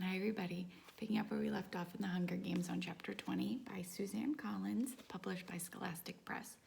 Hi everybody, picking up where we left off in the Hunger Games on Chapter 20 by Suzanne Collins, published by Scholastic Press.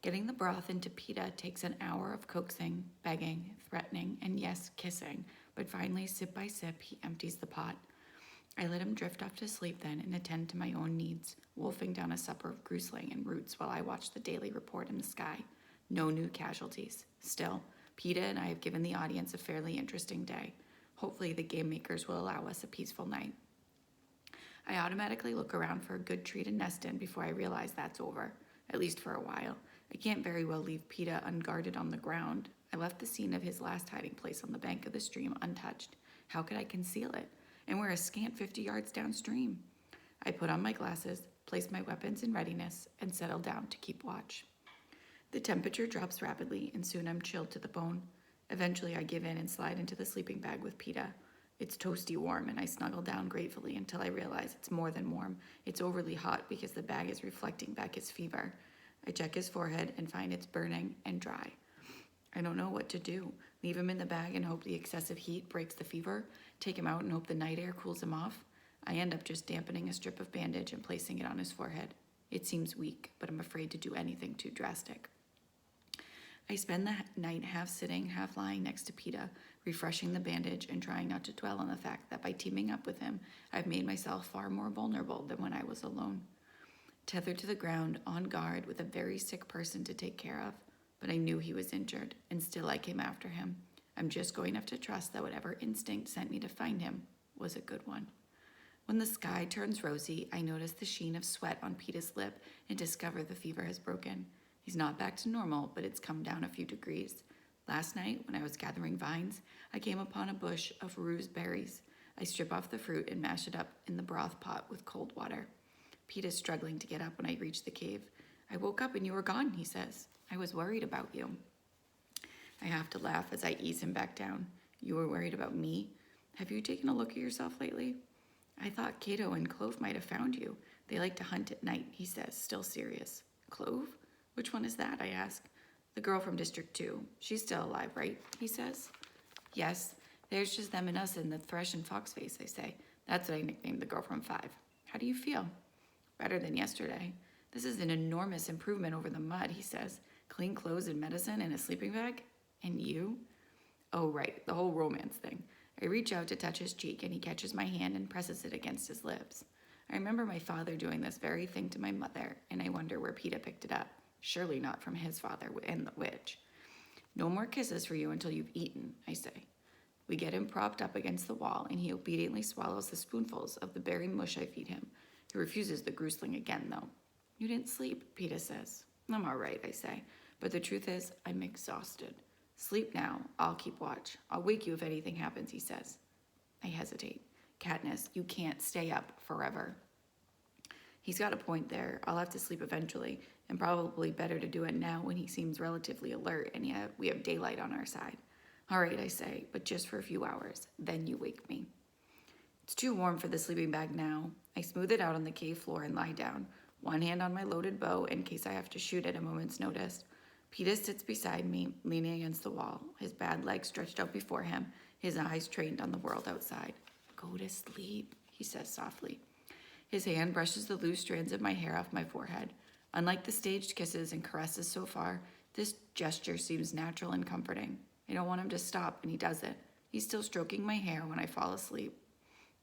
Getting the broth into pita takes an hour of coaxing, begging, threatening, and yes, kissing, but finally, sip by sip, he empties the pot. I let him drift off to sleep then and attend to my own needs, wolfing down a supper of grusling and roots while I watch the daily report in the sky. No new casualties. Still, Peta and I have given the audience a fairly interesting day. Hopefully the game makers will allow us a peaceful night. I automatically look around for a good tree to nest in before I realize that's over, at least for a while. I can't very well leave Peta unguarded on the ground. I left the scene of his last hiding place on the bank of the stream untouched. How could I conceal it? And we're a scant 50 yards downstream. I put on my glasses, placed my weapons in readiness, and settled down to keep watch. The temperature drops rapidly, and soon I'm chilled to the bone. Eventually, I give in and slide into the sleeping bag with Peta. It's toasty warm, and I snuggle down gratefully until I realize it's more than warm. It's overly hot because the bag is reflecting back his fever. I check his forehead and find it's burning and dry. I don't know what to do. Leave him in the bag and hope the excessive heat breaks the fever? Take him out and hope the night air cools him off? I end up just dampening a strip of bandage and placing it on his forehead. It seems weak, but I'm afraid to do anything too drastic. I spend the night half sitting, half lying next to Peta, refreshing the bandage and trying not to dwell on the fact that by teaming up with him, I've made myself far more vulnerable than when I was alone. Tethered to the ground, on guard, with a very sick person to take care of, but I knew he was injured, and still I came after him. I'm just going to have to trust that whatever instinct sent me to find him was a good one. When the sky turns rosy, I notice the sheen of sweat on Peta's lip and discover the fever has broken. He's not back to normal, but it's come down a few degrees. Last night, when I was gathering vines, I came upon a bush of rose berries. I strip off the fruit and mash it up in the broth pot with cold water. Peta's struggling to get up when I reach the cave. I woke up and you were gone, he says. I was worried about you. I have to laugh as I ease him back down. You were worried about me? Have you taken a look at yourself lately? I thought Cato and Clove might have found you. They like to hunt at night, he says, still serious. Clove? Which one is that, I ask. The girl from District 2. She's still alive, right? He says. Yes, there's just them and us in the Thresh and Foxface, I say. That's what I nicknamed the girl from 5. How do you feel? Better than yesterday. This is an enormous improvement over the mud, he says. Clean clothes and medicine and a sleeping bag? And you? Oh, right, the whole romance thing. I reach out to touch his cheek and he catches my hand and presses it against his lips. I remember my father doing this very thing to my mother, and I wonder where Peta picked it up. Surely not from his father and the witch. No more kisses for you until you've eaten, I say. We get him propped up against the wall, and he obediently swallows the spoonfuls of the berry mush I feed him. He refuses the grusling again, though. You didn't sleep, Peta says. I'm all right, I say, but the truth is I'm exhausted. Sleep now. I'll keep watch. I'll wake you if anything happens, he says. I hesitate. Katniss, you can't stay up forever. He's got a point there. I'll have to sleep eventually, and probably better to do it now when he seems relatively alert and yet we have daylight on our side. All right, I say, but just for a few hours. Then you wake me. It's too warm for the sleeping bag now. I smooth it out on the cave floor and lie down, one hand on my loaded bow in case I have to shoot at a moment's notice. Peta sits beside me, leaning against the wall, his bad legs stretched out before him, his eyes trained on the world outside. Go to sleep, he says softly. His hand brushes the loose strands of my hair off my forehead. Unlike the staged kisses and caresses so far, this gesture seems natural and comforting. I don't want him to stop, and he does it. He's still stroking my hair when I fall asleep.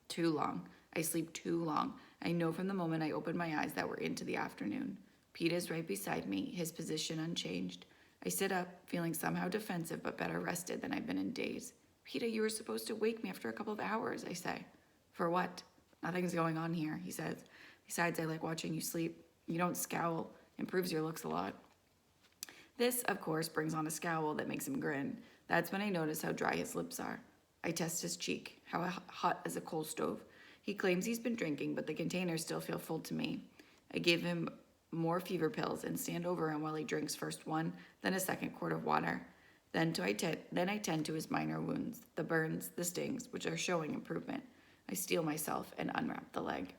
Too long. I sleep too long. I know from the moment I open my eyes that we're into the afternoon. Peta's right beside me, his position unchanged. I sit up, feeling somehow defensive but better rested than I've been in days. Peta, you were supposed to wake me after a couple of hours, I say. For what? Nothing's going on here, he says. Besides, I like watching you sleep. You don't scowl. Improves your looks a lot. This, of course, brings on a scowl that makes him grin. That's when I notice how dry his lips are. I test his cheek, how hot as a coal stove. He claims he's been drinking, but the containers still feel full to me. I give him more fever pills and stand over him while he drinks first one, then a second quart of water. Then I tend to his minor wounds, the burns, the stings, which are showing improvement. I steel myself and unwrap the leg.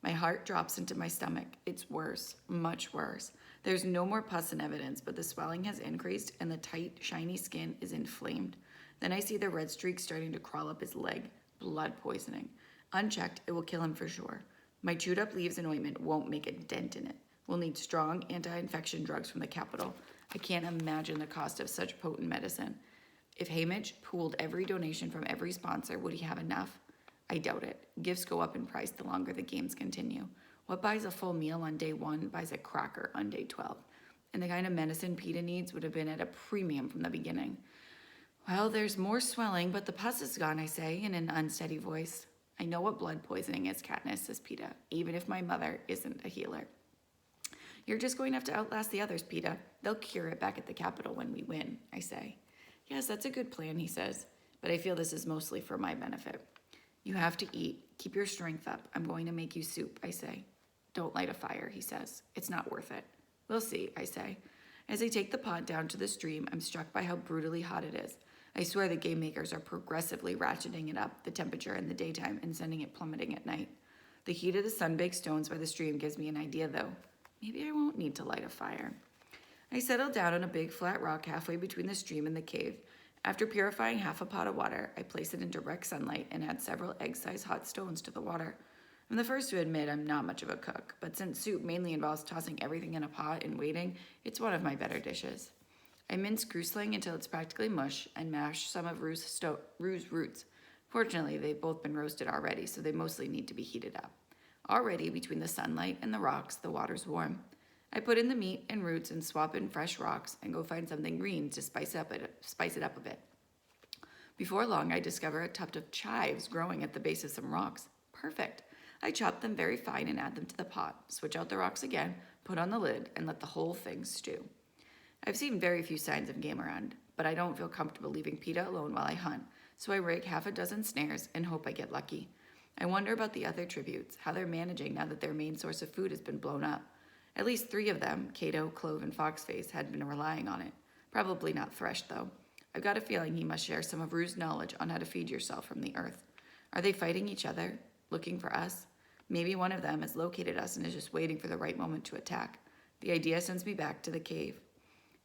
My heart drops into my stomach. It's worse, much worse. There's no more pus and evidence, but the swelling has increased and the tight, shiny skin is inflamed. Then I see the red streak starting to crawl up his leg. Blood poisoning. Unchecked, it will kill him for sure. My chewed up leaves and ointment won't make a dent in it. We'll need strong anti-infection drugs from the capital. I can't imagine the cost of such potent medicine. If Hamish pooled every donation from every sponsor, would he have enough? I doubt it. Gifts go up in price the longer the games continue. What buys a full meal on day 1 buys a cracker on day 12. And the kind of medicine PETA needs would have been at a premium from the beginning. Well, there's more swelling, but the pus is gone, I say, in an unsteady voice. I know what blood poisoning is, Katniss, says PETA, even if my mother isn't a healer. You're just going to have to outlast the others, PETA. They'll cure it back at the Capitol when we win, I say. Yes, that's a good plan, he says, but I feel this is mostly for my benefit. You have to eat. Keep your strength up. I'm going to make you soup, I say. Don't light a fire, he says. It's not worth it. We'll see, I say. As I take the pot down to the stream, I'm struck by how brutally hot it is. I swear the game makers are progressively ratcheting it up, the temperature in the daytime, and sending it plummeting at night. The heat of the sun-baked stones by the stream gives me an idea, though. Maybe I won't need to light a fire. I settle down on a big flat rock halfway between the stream and the cave. After purifying half a pot of water, I place it in direct sunlight and add several egg-sized hot stones to the water. I'm the first to admit I'm not much of a cook, but since soup mainly involves tossing everything in a pot and waiting, it's one of my better dishes. I mince goosling until it's practically mush and mash some of Rue's roots. Fortunately, they've both been roasted already, so they mostly need to be heated up. Already, between the sunlight and the rocks, the water's warm. I put in the meat and roots and swap in fresh rocks and go find something green to spice it up a bit. Before long, I discover a tuft of chives growing at the base of some rocks. Perfect. I chop them very fine and add them to the pot, switch out the rocks again, put on the lid, and let the whole thing stew. I've seen very few signs of game around, but I don't feel comfortable leaving PETA alone while I hunt, so I rig half a dozen snares and hope I get lucky. I wonder about the other tributes, how they're managing now that their main source of food has been blown up. At least 3 of them, Cato, Clove, and Foxface, had been relying on it. Probably not Thresh, though. I've got a feeling he must share some of Rue's knowledge on how to feed yourself from the earth. Are they fighting each other? Looking for us? Maybe one of them has located us and is just waiting for the right moment to attack. The idea sends me back to the cave.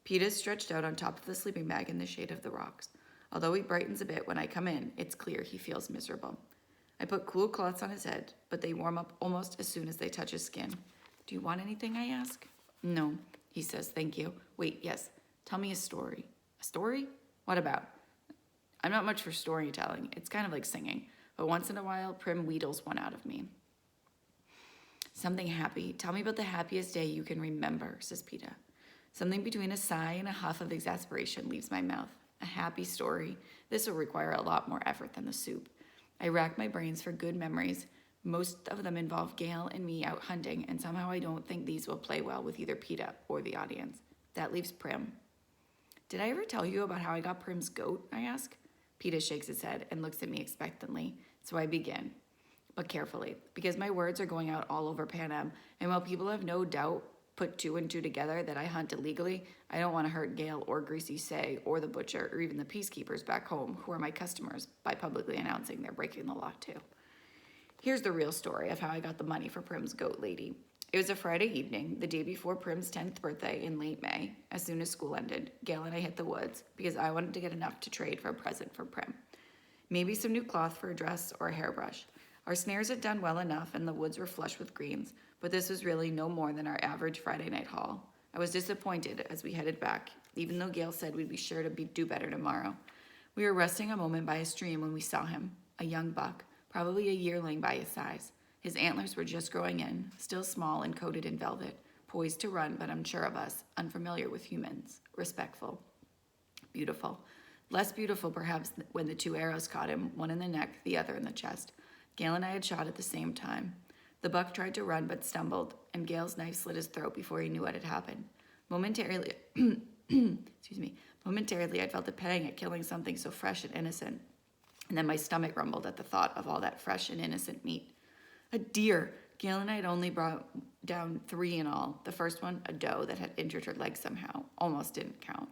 PETA's stretched out on top of the sleeping bag in the shade of the rocks. Although he brightens a bit when I come in, it's clear he feels miserable. I put cool cloths on his head, but they warm up almost as soon as they touch his skin. Do you want anything, I ask? No, he says, thank you. Wait, yes, tell me a story. A story? What about? I'm not much for storytelling. It's kind of like singing, but once in a while, Prim wheedles one out of me. Something happy. Tell me about the happiest day you can remember, says PETA. Something between a sigh and a huff of exasperation leaves my mouth. A happy story. This will require a lot more effort than the soup. I rack my brains for good memories. Most of them involve Gale and me out hunting, and somehow I don't think these will play well with either PETA or the audience. That leaves Prim. Did I ever tell you about how I got Prim's goat, I ask? PETA shakes his head and looks at me expectantly, so I begin, but carefully, because my words are going out all over Panem, and while people have no doubt put 2 and 2 together that I hunt illegally, I don't want to hurt Gale or Greasy Say or the butcher or even the peacekeepers back home who are my customers by publicly announcing they're breaking the law too. Here's the real story of how I got the money for Prim's goat lady. It was a Friday evening, the day before Prim's 10th birthday in late May. As soon as school ended, Gale and I hit the woods because I wanted to get enough to trade for a present for Prim. Maybe some new cloth for a dress or a hairbrush. Our snares had done well enough and the woods were flush with greens, but this was really no more than our average Friday night haul. I was disappointed as we headed back, even though Gale said we'd be sure to do better tomorrow. We were resting a moment by a stream when we saw him, a young buck, probably a yearling by his size. His antlers were just growing in, still small and coated in velvet, poised to run but unsure of us, unfamiliar with humans, respectful. Beautiful. Less beautiful perhaps when the 2 arrows caught him, one in the neck, the other in the chest. Gale and I had shot at the same time. The buck tried to run but stumbled, and Gale's knife slit his throat before he knew what had happened. Momentarily, I felt a pang at killing something so fresh and innocent, and then my stomach rumbled at the thought of all that fresh and innocent meat. A deer! Gale and I had only brought down 3 in all. The first one, a doe that had injured her leg somehow, almost didn't count.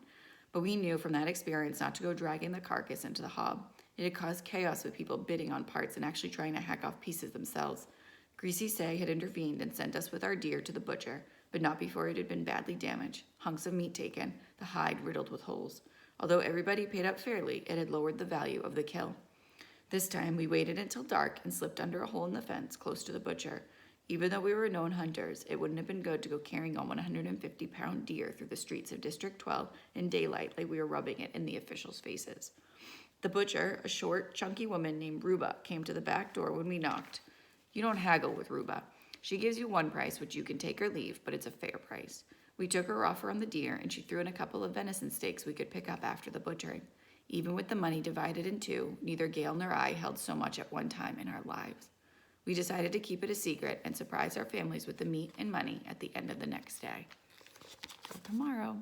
But we knew from that experience not to go dragging the carcass into the hob. It had caused chaos with people bidding on parts and actually trying to hack off pieces themselves. Greasy Say had intervened and sent us with our deer to the butcher, but not before it had been badly damaged, hunks of meat taken, the hide riddled with holes. Although everybody paid up fairly, it had lowered the value of the kill. This time, we waited until dark and slipped under a hole in the fence close to the butcher. Even though we were known hunters, it wouldn't have been good to go carrying a 150-pound deer through the streets of District 12 in daylight like we were rubbing it in the officials' faces. The butcher, a short, chunky woman named Ruba, came to the back door when we knocked. You don't haggle with Ruba. She gives you one price, which you can take or leave, but it's a fair price. We took her offer on the deer, and she threw in a couple of venison steaks we could pick up after the butchering. Even with the money divided in two, neither Gail nor I held so much at one time in our lives. We decided to keep it a secret and surprise our families with the meat and money at the end of the next day. Till tomorrow.